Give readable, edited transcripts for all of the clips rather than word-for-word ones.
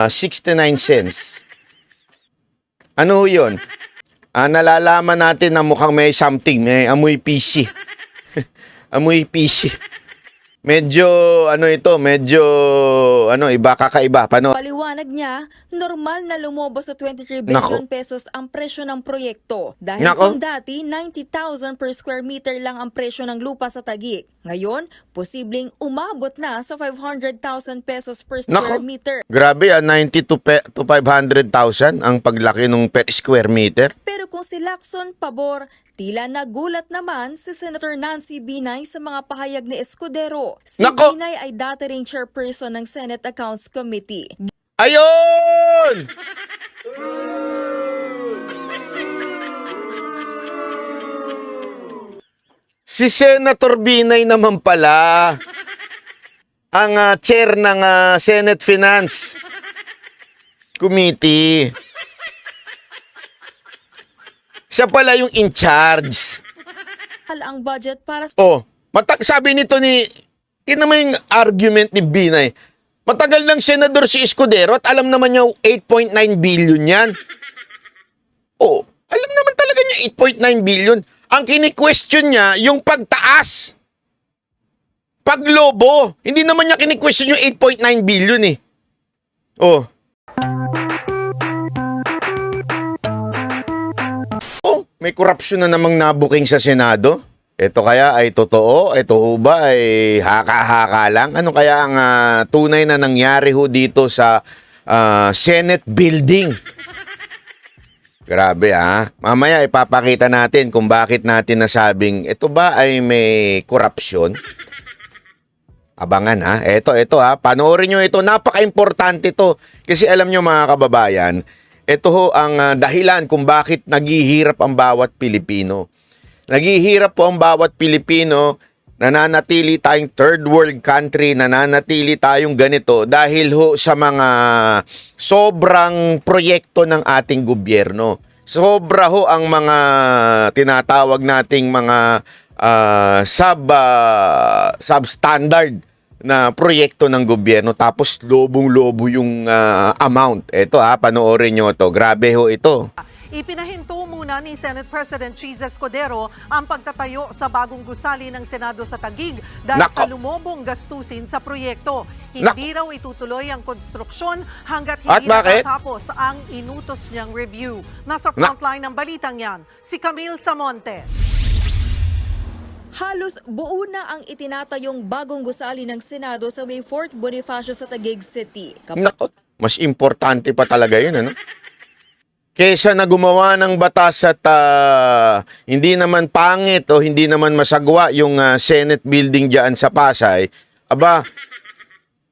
69 cents. Ano yun? Nalalaman natin na mukhang may something, may amoy PC. Amoy PC. Medyo, iba, kakaiba. Paano? Paliwanag niya, normal na lumobo sa 23 billion pesos ang presyo ng proyekto. Dahil kung dati, 90,000 per square meter lang ang presyo ng lupa sa Taguig. Ngayon, posibleng umabot na sa 500,000 pesos per square meter. Grabe, 90 to 500,000 ang paglaki ng per square meter. Pero kung si Lacson pabor, tila nagulat naman si Senator Nancy Binay sa mga pahayag ni Escudero. Si Binay ay dati ring chairperson ng Senate Accounts Committee. Ayun! Si Senator Binay naman pala ang chair ng Senate Finance Committee. Siya pala yung in charge. Ang budget para sabi nito tingnan mo yung argument ni Binay. Matagal ng senador si Escudero at alam naman niya 8.9 billion yan. Alam naman talaga niya 8.9 billion. Ang kini-question niya yung pagtaas. Paglobo. Hindi naman niya kini-question yung 8.9 billion eh. May korupsyon na namang nabuking sa Senado. Ito kaya ay totoo? Ito ho ba ay haka-haka lang? Ano kaya ang tunay na nangyari ho dito sa Senate building? Grabe Mamaya ipapakita natin kung bakit natin nasabing ito ba ay may korupsyon. Abangan Ito panoorin nyo ito. Napaka-importante to. Kasi alam nyo mga kababayan, ito ho ang dahilan kung bakit naghihirap ang bawat Pilipino. Naghihirap po ang bawat Pilipino, nananatili tayong third world country, nananatili tayong ganito dahil ho sa mga sobrang proyekto ng ating gobyerno. Sobra ho ang mga tinatawag nating mga substandard na proyekto ng gobyerno, tapos lobong-lobo yung amount. Ito panoorin nyo to. Grabe ho ito. Ipinahinto muna ni Senate President Cheese Escudero ang pagtatayo sa bagong gusali ng Senado sa Taguig dahil sa lumobong gastusin sa proyekto. Hindi raw itutuloy ang konstruksyon hanggat hindi natapos ang inutos niyang review. Nasa frontline ng balitang yan, si Camille Samonte. Halos buo na ang itinatayong bagong gusali ng Senado sa may Fort Bonifacio sa Taguig City. Mas importante pa talaga yun, kesa na gumawa ng batas at hindi naman pangit o hindi naman masagwa yung Senate building dyan sa Pasay,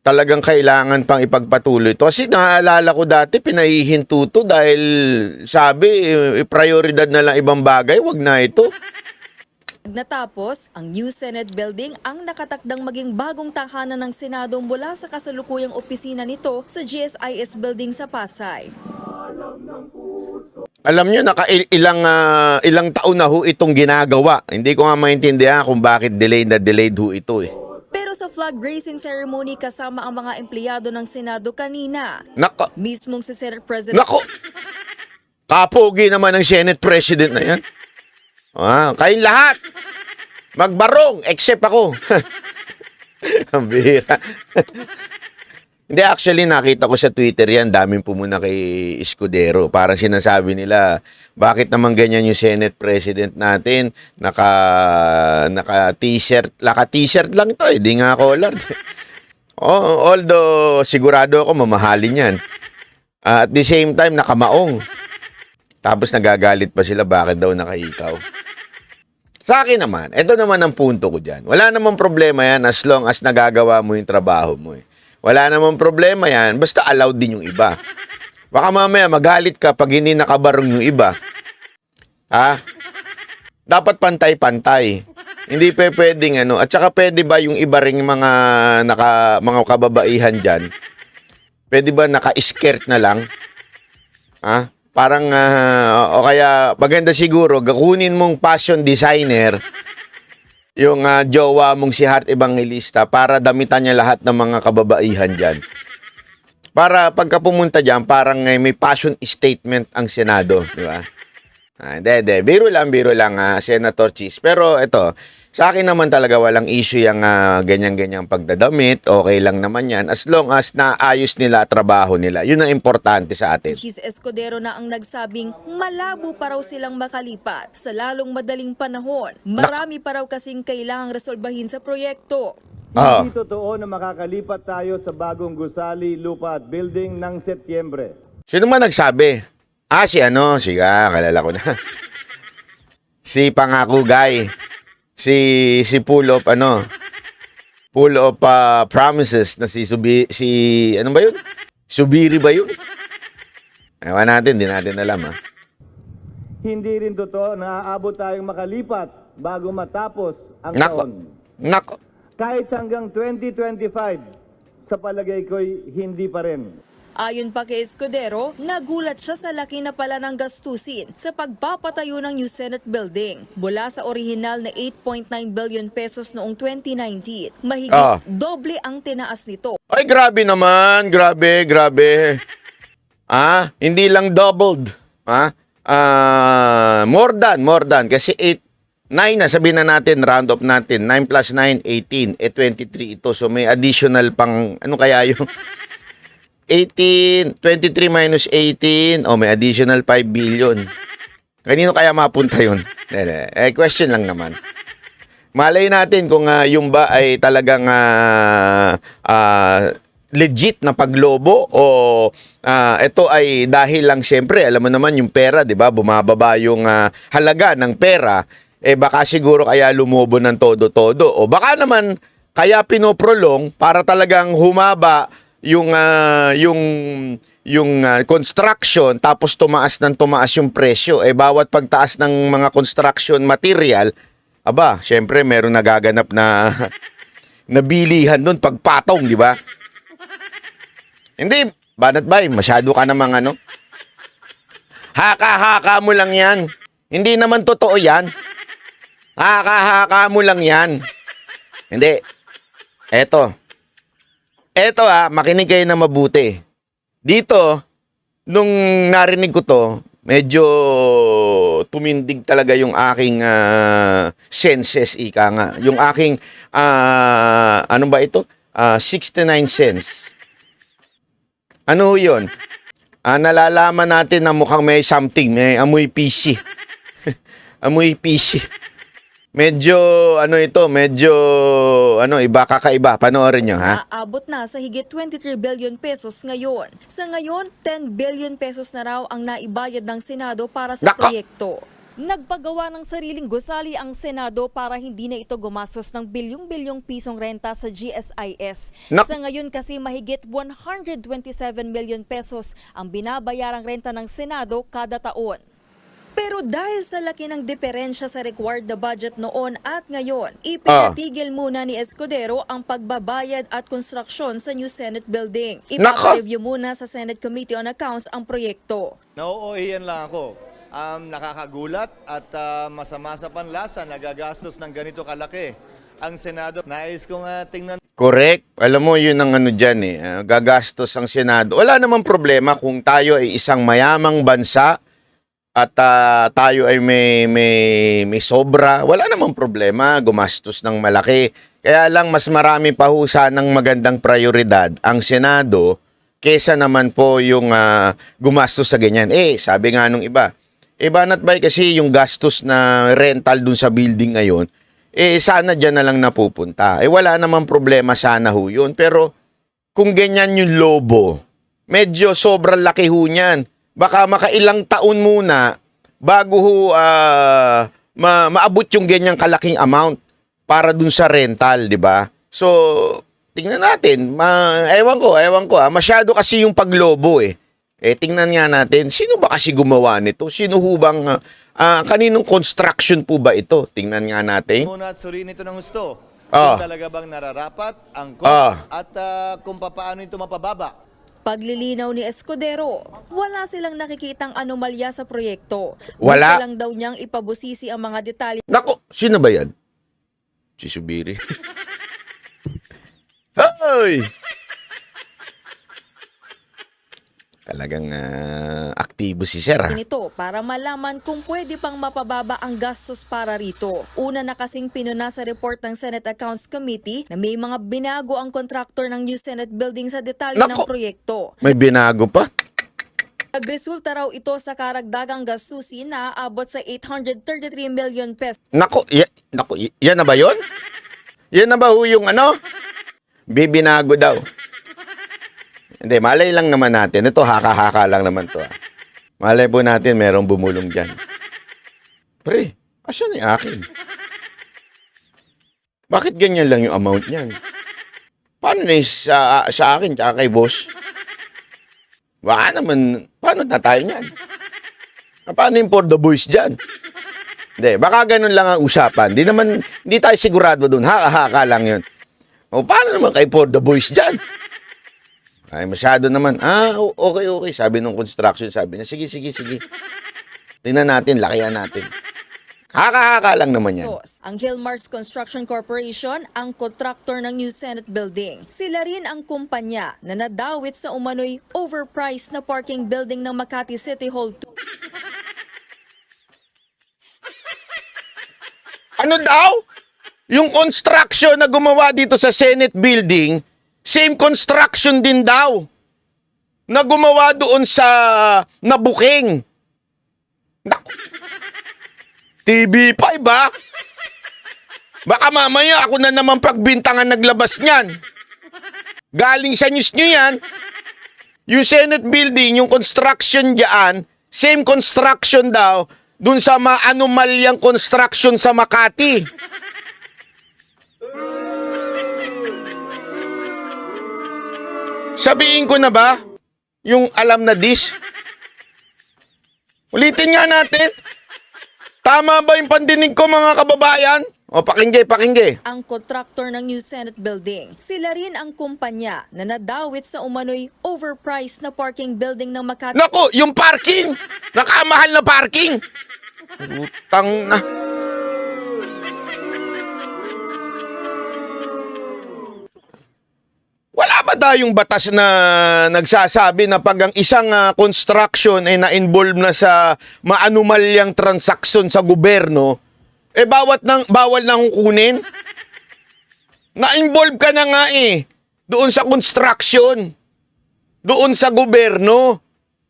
talagang kailangan pang ipagpatuloy ito. Kasi naaalala ko dati, pinahihinto to dahil sabi, prioridad na lang ibang bagay, wag na ito. Natapos, ang new Senate building ang nakatakdang maging bagong tahanan ng Senado mula sa kasalukuyang opisina nito sa GSIS building sa Pasay. Alam nyo, ilang taon na ho itong ginagawa. Hindi ko nga maintindihan kung bakit delayed ho ito Pero sa flag raising ceremony kasama ang mga empleyado ng Senado kanina, mismong si Senate President... Kapogi naman ng Senate President na yan. Kayong lahat, magbarong, except ako. Ang bihira. Hindi, actually, nakita ko sa Twitter yan, daming pumuna kay Escudero. Parang sinasabi nila, bakit naman ganyan yung Senate President natin? Naka-t-shirt lang to, di nga collar. Although, sigurado ako mamahalin yan. At the same time, nakamaong. Tapos nagagalit pa sila, bakit daw nakahikaw? Sa akin naman, ito naman ang punto ko dyan. Wala namang problema yan as long as nagagawa mo yung trabaho mo Wala namang problema yan, basta allowed din yung iba. Baka mamaya magalit ka pag hindi nakabarong yung iba. Dapat pantay-pantay. Hindi pwedeng At saka pwede ba yung iba ring mga kababaihan dyan? Pwede ba naka-skirt na lang? Parang, o kaya maganda siguro, kunin mong fashion designer yung jowa mong si Heart Evangelista para damitan niya lahat ng mga kababaihan dyan. Para pagka pumunta dyan, parang may passion statement ang Senado, di ba? Hindi. Biro lang, Senator Cheese. Pero ito, sa akin naman talaga walang issue yung ganyan-ganyang pagdadamit. Okay lang naman yan. As long as naayos nila trabaho nila. Yun ang importante sa atin. Cheese Escudero na ang nagsabing malabo pa raw silang makalipat sa lalong madaling panahon. Marami pa raw kasing kailangang resolbahin sa proyekto. Hindi totoo na makakalipat tayo sa bagong gusali, lupa at building ng Setyembre. Sino man nagsabi? Kalala ko na. Si Pangako Guy. Si full of promises na si ano ba yun? Subiri ba yun? Ewan natin, di natin alam Hindi rin totoo na aabot tayong makalipat bago matapos ang Nako. taon. Nako. Kahit hanggang 2025, sa palagay ko'y hindi pa rin. Ayon pa kay Escudero, nagulat siya sa laki na pala ng gastusin sa pagpapatayo ng new Senate building. Mula sa orihinal na 8.9 billion pesos noong 2019, mahigit doble ang tinaas nito. Ay, grabe naman. Grabe. Hindi lang doubled. More than. Kasi 9 na, sabihin na natin, round up natin. 9 plus 9, 18. 23 ito. So may additional pang, ano kaya yung 18, 23 minus 18, may additional 5 billion. Kanino kaya mapunta yun? Question lang naman. Malay natin kung yung ba ay talagang legit na paglobo o ito ay dahil lang siyempre, alam mo naman yung pera, di ba? Bumababa yung halaga ng pera. Baka siguro kaya lumobo ng todo-todo. O baka naman kaya pinoprolong para talagang humaba yung construction tapos tumaas yung presyo. Bawat pagtaas ng mga construction material, syempre meron nagaganap na nabilihan doon pagpatong, di ba? Hindi, Banat Bay, masyado ka namang haka-haka mo lang yan. Hindi naman totoo yan. Haka-haka mo lang yan. Hindi. Eto, makinig kayo na mabuti. Dito, nung narinig ko to, medyo tumindig talaga yung aking senses, ika nga. Yung aking, 69 cents. Ano yun? Nalalaman natin na mukhang may something, may amoy PC. Amoy PC. Medyo, kakaiba. Panoorin nyo, ha? Aabot na sa higit 23 billion pesos ngayon. Sa ngayon, 10 billion pesos na raw ang naibayad ng Senado para sa proyekto. Nagpagawa ng sariling gusali ang Senado para hindi na ito gumastos ng bilyong-bilyong pisong renta sa GSIS. Sa ngayon kasi mahigit 127 million pesos ang binabayarang renta ng Senado kada taon. Pero dahil sa laki ng diferensya sa required na budget noon at ngayon, ipinatigil muna ni Escudero ang pagbabayad at konstruksyon sa new Senate building. Ipapareview muna sa Senate Committee on Accounts ang proyekto. Nauuhiyan lang ako. Nakakagulat at masama sa panlasa, nagagastos ng ganito kalaki. Ang Senado, nais kong tingnan. Correct. Alam mo, yun ang dyan gagastos ang Senado. Wala namang problema kung tayo ay isang mayamang bansa at tayo ay may sobra, wala namang problema, gumastos ng malaki. Kaya lang mas marami pa ho sanang magandang prioridad ang Senado kesa naman po yung gumastos sa ganyan. Sabi nga nung iba, Banat Bay, kasi yung gastos na rental dun sa building ngayon, sana dyan na lang napupunta. Wala namang problema sana ho yun. Pero kung ganyan yung lobo, medyo sobrang laki ho niyan. Baka makailang taon muna bago maabot yung ganyang kalaking amount para dun sa rental, di ba? So, tingnan natin. Ewan ko. Masyado kasi yung paglobo tingnan nga natin, sino ba kasi gumawa nito? Sino ho bang, kaninong construction po ba ito? Tingnan nga natin. Muna at suriin ito ng gusto. Kung talaga bang nararapat ang cost at kung paano ito mapababa. Paglilinaw ni Escudero, wala silang nakikitang anomalya sa proyekto. Wala. Gusto lang daw niyang ipabusisi ang mga detalye. Nako, sino ba yan? Si Subiri. Hoy! Talagang aktibo si Sir, ha? Nito para malaman kung pwede pang mapababa ang gastos para rito. Una na kasing pinuna sa report ng Senate Accounts Committee na may mga binago ang kontraktor ng new Senate building sa detalye ng Nako! proyekto. May binago pa? Nagresulta raw ito sa karagdagang gastusin na aabot sa 833 million pesos. Nako, yan na ba yun? Yan na ba ho yung bibinago daw? Hindi, malay lang naman natin. Ito, haka-haka lang naman to. Malay po natin merong bumulong dyan. Pre, asan yung akin? Bakit ganyan lang yung amount niyan? Paano na yung sa akin tsaka kay boss? Baka naman, paano na tayo niyan? Paano yung for the boys dyan? Hindi, baka ganun lang ang usapan. Hindi tayo sigurado dun. Haka-haka lang yun. O, paano naman kay for the boys dyan? Ay, masyado naman. Okay. Sabi nung construction, sabi niya, sige. Tingnan natin, lakihan natin. Haka-haka lang naman yan. Ang Hillmars Construction Corporation ang kontraktor ng new Senate building. Sila rin ang kumpanya na nadawit sa umano'y overpriced na parking building ng Makati City Hall 2. Ano daw? Yung construction na gumawa dito sa Senate building, same construction din daw na gumawa doon sa Nabuking. Naku. TV5 ba? Baka mamaya ako na naman pagbintangan naglabas niyan. Galing sa news nyo yan. Yung Senate building, yung construction diyan, same construction daw doon sa maanumalyang construction sa Makati. Sabihin ko na ba yung alam na dish? Ulitin nga natin. Tama ba yung pandinig ko, mga kababayan? O, pakingge. Ang kontraktor ng new Senate building. Sila rin ang kumpanya na nadawit sa umano'y overpriced na parking building ng Makati. Naku, yung parking! Nakamahal na parking! Utang na. Wala ba tayong batas na nagsasabi na pag ang isang construction ay na-involve na sa maanumalyang transaksyon sa gobyerno, bawal nang kunin? Na-involve ka na nga doon sa construction, doon sa gobyerno.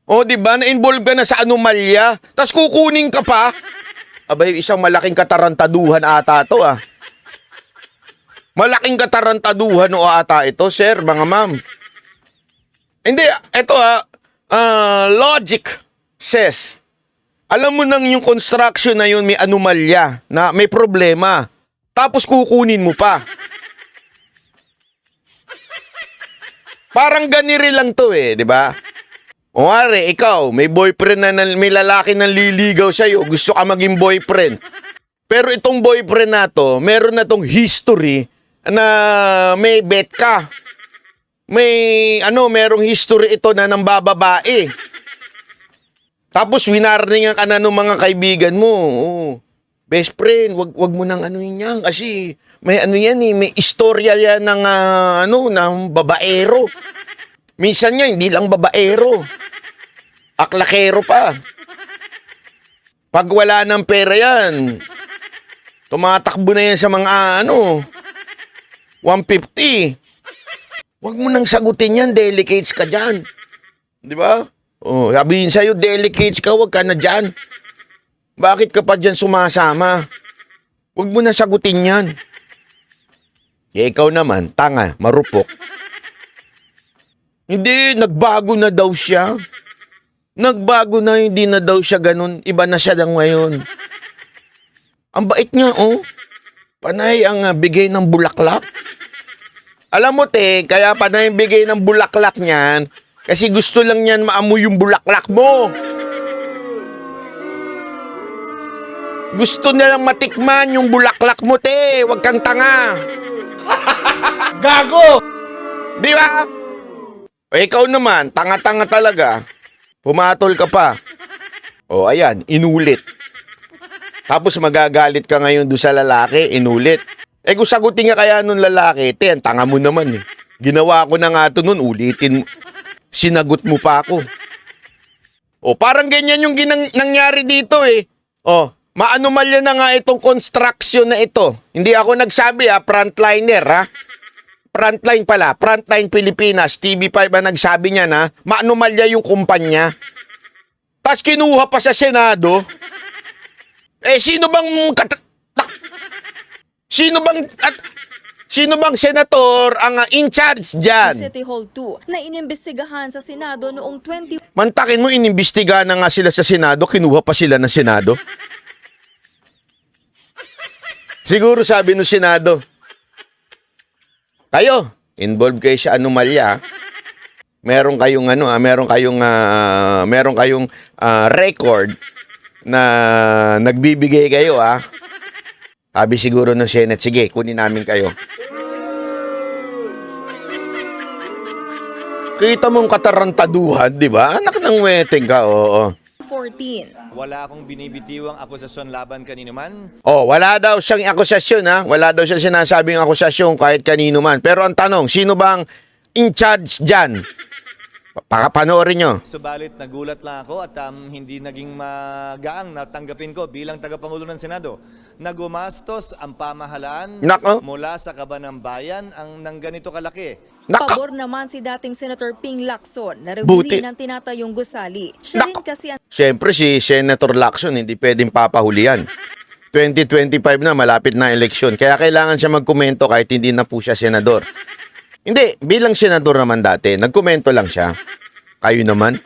O, di ba? Na-involve ka na sa anomalya, tas kukunin ka pa? Abay, isang malaking katarantaduhan ata to, Malaking katarantaduhan o ata ito, sir, mga ma'am. Hindi, ito logic says, alam mo nang yung construction na yun may anomalya, na may problema, tapos kukunin mo pa. Parang ganiri lang to di ba? O are, ikaw, may boyfriend may lalaki na liligaw sa'yo, gusto ka maging boyfriend. Pero itong boyfriend na to, meron na tong history na may bet ka. Merong history ito na ng bababae. Tapos winarningan ka na ng mga kaibigan mo. Best friend, wag mo nang yan kasi may may istorya yan ng ng babaero. Minsan nga hindi lang babaero. Aklakero pa. Pag wala ng pera yan, tumatakbo na yan sa mga 150. Huwag mo nang sagutin yan, delicates ka dyan. Di ba? Sabihin sa'yo, delicates ka, huwag ka na dyan. Bakit ka pa dyan sumasama? Huwag mo na sagutin yan. Ikaw naman, tanga, marupok. Hindi, nagbago na daw siya. Nagbago na, hindi na daw siya ganun. Iba na siya lang ngayon. Ang bait niya, Panay ang bigay ng bulaklak. Alam mo, kaya panay ang bigay ng bulaklak niyan kasi gusto lang niyan maamoy yung bulaklak mo. Gusto nilang matikman yung bulaklak mo, Huwag kang tanga. Gago! Di ba? Ikaw naman, tanga-tanga talaga. Pumatol ka pa. Ayan, inulit. Tapos magagalit ka ngayon doon sa lalaki, inulit. Kung sagutin nga kaya nung lalaki, ang tanga mo naman Ginawa ko na nga ito nun, ulitin. Sinagot mo pa ako. O, parang ganyan yung nangyari dito eh. O, maanomalya na nga itong construction na ito. Hindi ako nagsabi frontliner Frontline pala, Frontline Pilipinas, TV5 ang nagsabi niya na maanomalya yung kumpanya. Tapos kinuha pa sa Senado. Sino bang senator ang in charge dyan? City Hall 2 na inimbestigahan sa Senado noong 20 Mantakin mo, inimbestigahan na nga sila sa Senado, kinuha pa sila ng Senado. Siguro sabi ng Senado, kayo, involved kayo sa anomalya. Meron kayong record na nagbibigay kayo Sabi siguro ng Senate, sige, kunin namin kayo. Kita mong katarantaduhan, di ba? Anak ng weteng ka, oo. 14. Wala akong binibitiwang akusasyon laban kanino man. Wala daw siyang akusasyon Wala daw siyang sinasabing akusasyon kahit kanino man. Pero ang tanong, sino bang in charge dyan? Panoorin nyo. Subalit nagulat lang ako at hindi naging magaang natanggapin ko bilang tagapangulo ng Senado na gumastos ang pamahalaan Nako. mula sa kaban ng bayan ang nang ganito kalaki. Pabor naman si dating Senator Ping Lacson na Buti. reviewin ng tinatayong gusali. Siya rin kasi ang Siyempre si Senator Lacson hindi pwedeng papahulihan. 2025 na, malapit na eleksyon. Kaya kailangan siya magkomento kahit hindi na po siya senador. Hindi, bilang senador naman dati, nagkomento lang siya. Kayo naman.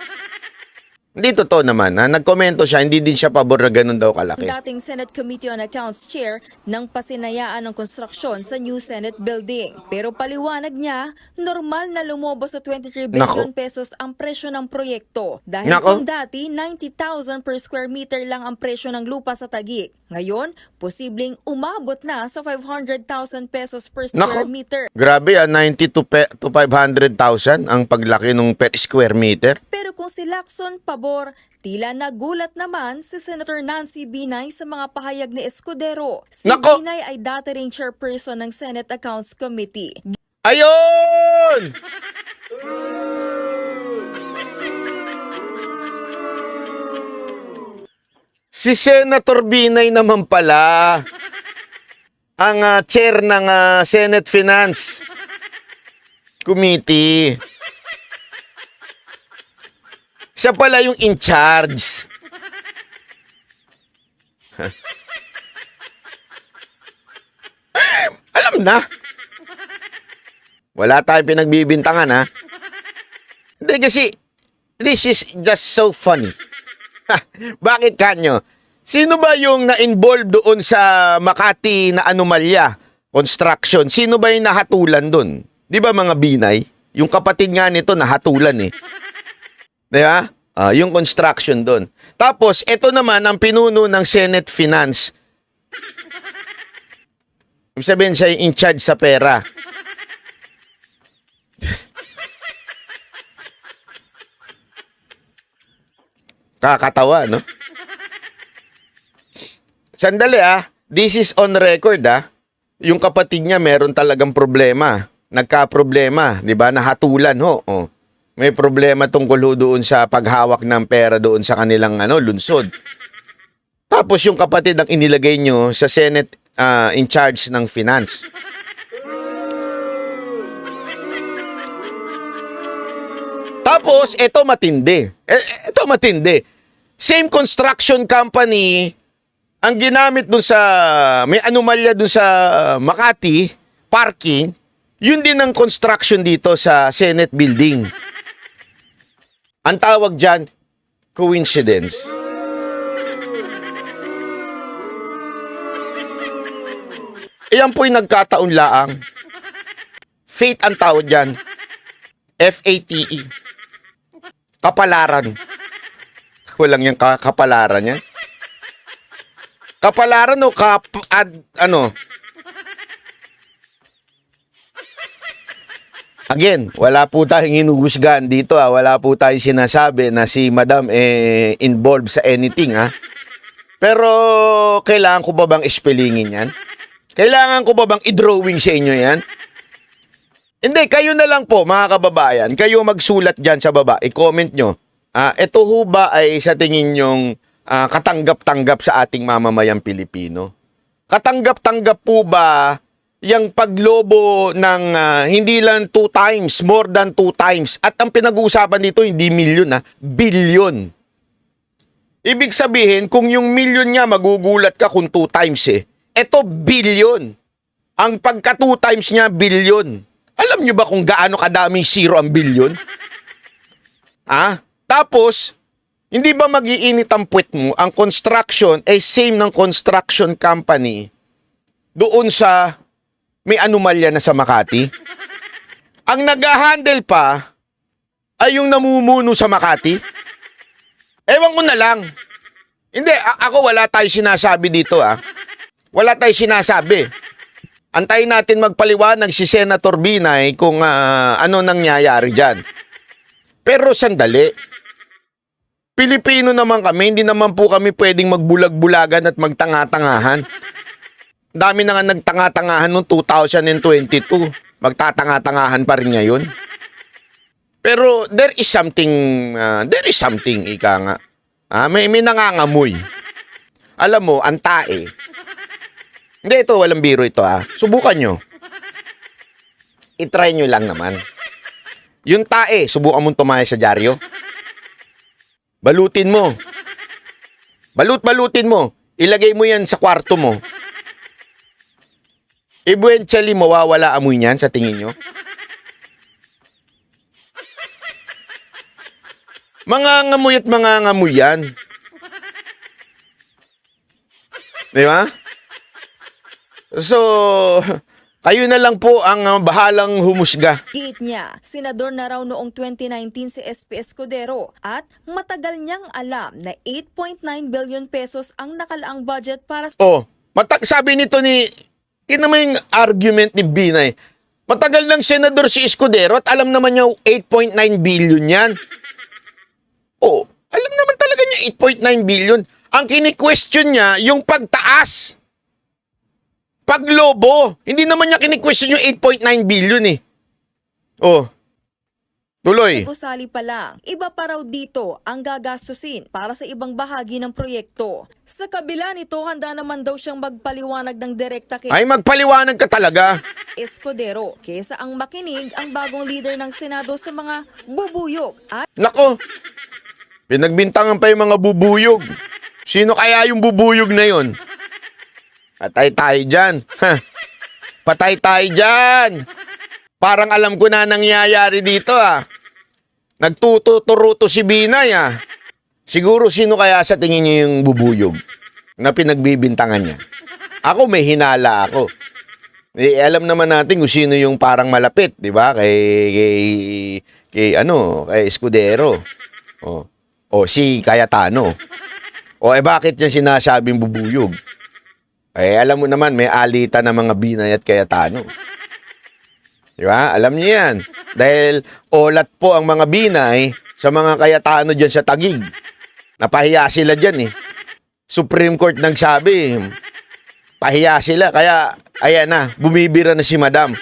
Hindi totoo naman. Nagkomento siya, hindi din siya pabor na ganun daw kalaki. dating Senate Committee on Accounts Chair ng pasinayaan ng konstruksyon sa new Senate building. Pero paliwanag niya, normal na lumobos sa 23 billion pesos ang presyo ng proyekto. Dahil kung dati, 90,000 per square meter lang ang presyo ng lupa sa Taguig. Ngayon, posibleng umabot na sa 500,000 pesos per square meter. Grabe 90 to 500,000 ang paglaki ng per square meter. Pero kung si Lacson pabor, tila nagulat naman si Senator Nancy Binay sa mga pahayag ni Escudero. Si Binay ay dati ring chairperson ng Senate Accounts Committee. Ayun! Si Senator Binay naman pala ang chair ng Senate Finance Committee. Siya pala yung in charge. Alam na. Wala tayong pinagbibintangan Hindi kasi, this is just so funny. Bakit kanyo? Sino ba yung na-involve doon sa Makati na anomalya? Construction. Sino ba yung nahatulan doon? Di ba mga Binay? Yung kapatid nga nito nahatulan Di ba? Yung construction doon. Tapos, ito naman ang pinuno ng Senate Finance. Ibig sabihin siya yung in charge sa pera. Kakatawa, no? Sandali this is on record Yung kapatid niya meron talagang problema. Nagka-problema, 'di ba? Nahatulan May problema tungkol doon sa paghawak ng pera doon sa kanilang lungsod. Tapos yung kapatid ang inilagay nyo sa Senate in charge ng finance. Tapos ito matindi. Ito matindi. Same construction company ang ginamit dun sa, may anomalya dun sa Makati, parking, yun din ang construction dito sa Senate building. Ang tawag dyan, coincidence. Iyan po'y nagkataon laang. Fate ang tawag dyan. F-A-T-E. Kapalaran. Walang yung kapalaran yan. Kapalaran o Again, wala po tayong hinuhusgahan dito Wala po tayong sinasabi na si Madam involved sa anything Pero kailangan ko ba bang ispellingin yan? Kailangan ko ba bang i-drawing sa inyo yan? Hindi, kayo na lang po mga kababayan. Kayo magsulat dyan sa baba. I-comment nyo. ito ho ba ay sa tingin nyong katanggap-tanggap sa ating mamamayang Pilipino? Katanggap-tanggap po ba yung paglobo ng hindi lang 2 times, more than 2 times? At ang pinag-uusapan dito, hindi milyon, bilyon. Ibig sabihin, kung yung milyon nga, magugulat ka kung 2 times eh. Ito, bilyon. Ang pagka 2 times niya, bilyon. Alam nyo ba kung gaano kadaming zero ang bilyon? Tapos, hindi ba mag-iinit ang puwet mo? Ang construction ay same ng construction company doon sa may anomalya na sa Makati. Ang nag-handle pa ay yung namumuno sa Makati. Ewan ko na lang. Hindi, ako wala tayo sinasabi dito Wala tayo sinasabi. Antayin natin magpaliwanag si Senator Binay kung ano nangyayari dyan. Pero sandali. Pilipino naman kami, hindi naman po kami pwedeng magbulag-bulagan at magtanga-tangahan. Dami na nga nagtanga-tangahan noong 2022. Magtatanga-tangahan pa rin ngayon. Pero there is something, ika nga. May nangangamoy. Alam mo, ang tae. Hindi, ito, walang biro ito Subukan nyo. I-try nyo lang naman. Yung tae, subukan mong tumaya sa dyaryo. Balutin mo. Balutin mo. Ilagay mo yan sa kwarto mo. Eventually, mawawala amoy niyan sa tingin nyo. Mangangamoy at mangangamoy yan. Di ba? So, kayo na lang po ang bahalang humusga. Giit niya, senador na raw noong 2019 si SP Escudero at matagal niyang alam na 8.9 billion pesos ang nakalaang budget para sabi nito tingnan mo yung argument ni Binay. Matagal ng senador si Escudero at alam naman niya 8.9 billion yan. Alam naman talaga niya 8.9 billion. Ang kini-question niya, yung pagtaas. Paglobo. Hindi naman niya kini-question yung 8.9 billion eh. Tuloy. gusali pa lang. Iba pa raw dito ang gagastusin para sa ibang bahagi ng proyekto. Sa kabila nito, handa naman daw siyang magpaliwanag ng direkta kay Ay, magpaliwanag ka talaga. Escudero kesa ang makinig ang bagong leader ng Senado sa mga bubuyog at Nako, pinagbintangan pa yung mga bubuyog. Sino kaya yung bubuyog na yon? Patay tayo dyan. Patay tayo dyan. Parang alam ko na nangyayari dito Nagtuturuto si Binay Siguro sino kaya sa tingin niyo yung bubuyog na pinagbibintangan niya? Ako may hinala ako. Alam naman natin kung sino yung parang malapit, di ba? Kay Escudero. Si Cayetano. Bakit niya sinasabing bubuyog? Alam mo naman, may alitan ng mga Binay at Cayetano. Di ba? Alam niyo yan. Dahil olat po ang mga Binay sa mga Cayetano dyan sa Taguig. Napahiya sila dyan Supreme Court nagsabi, pahiya sila. Kaya, ayan na, bumibira na si Madam.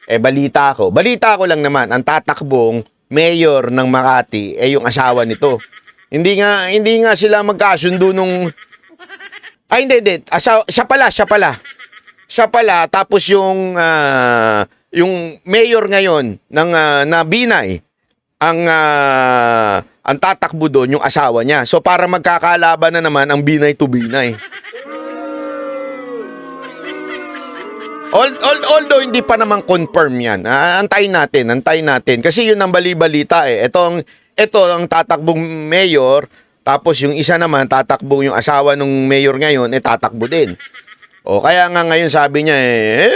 Balita ko lang naman, ang tatakbong mayor ng Makati yung asawa nito. Hindi nga sila magkasundo nung... hindi. Siya pala, tapos yung mayor ngayon ng na Binay, ang tatakbo doon yung asawa niya. So para magkakalaban na naman ang Binay to Binay. Although hindi pa naman confirm yan. Antayin natin. Kasi yun ang bali-balita Ito ang tatakbong mayor, tapos yung isa naman tatakbo yung asawa ng mayor ngayon, tatakbo din. Kaya nga ngayon sabi niya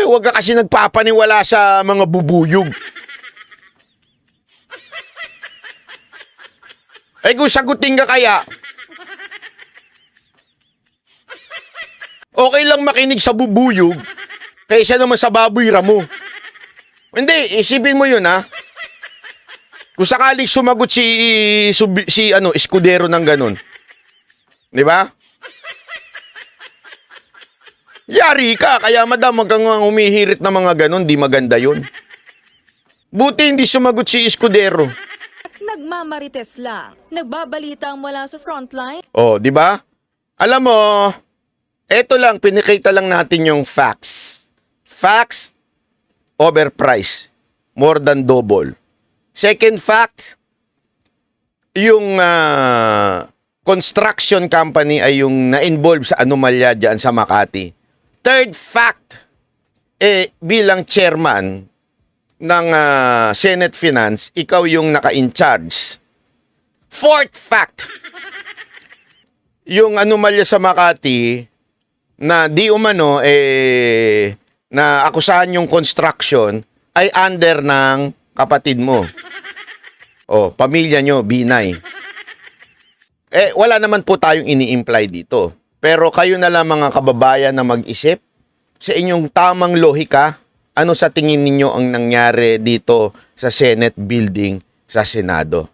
huwag ka kasi nagpapaniwala sa mga bubuyog. Kung sagutin ka kaya, okay lang makinig sa bubuyog kaysa naman sa baboy ramo. Hindi, isipin mo yun Kung sakaling sumagot si Escudero ng ganun. Di ba? Yari ka, kaya madam, wag kang humihirit na mga ganun, di maganda yun. Buti hindi sumagot si Escudero. nagmamarites lang. Nagbabalitang mula sa frontline. Oh, di ba? Alam mo, eto lang, pinikita lang natin yung facts. Facts over price. More than double. Second fact, yung construction company ay yung na-involve sa anomalya dyan sa Makati. Third fact, bilang chairman ng Senate Finance, ikaw yung naka-in charge. Fourth fact, yung anomalya sa Makati na di umano na akusahan yung construction ay under ng kapatid mo. O, pamilya nyo, Binay. Wala naman po tayong ini-imply dito. Pero kayo na lang mga kababayan na mag-isip sa inyong tamang lohika, ano sa tingin ninyo ang nangyari dito sa Senate building sa Senado?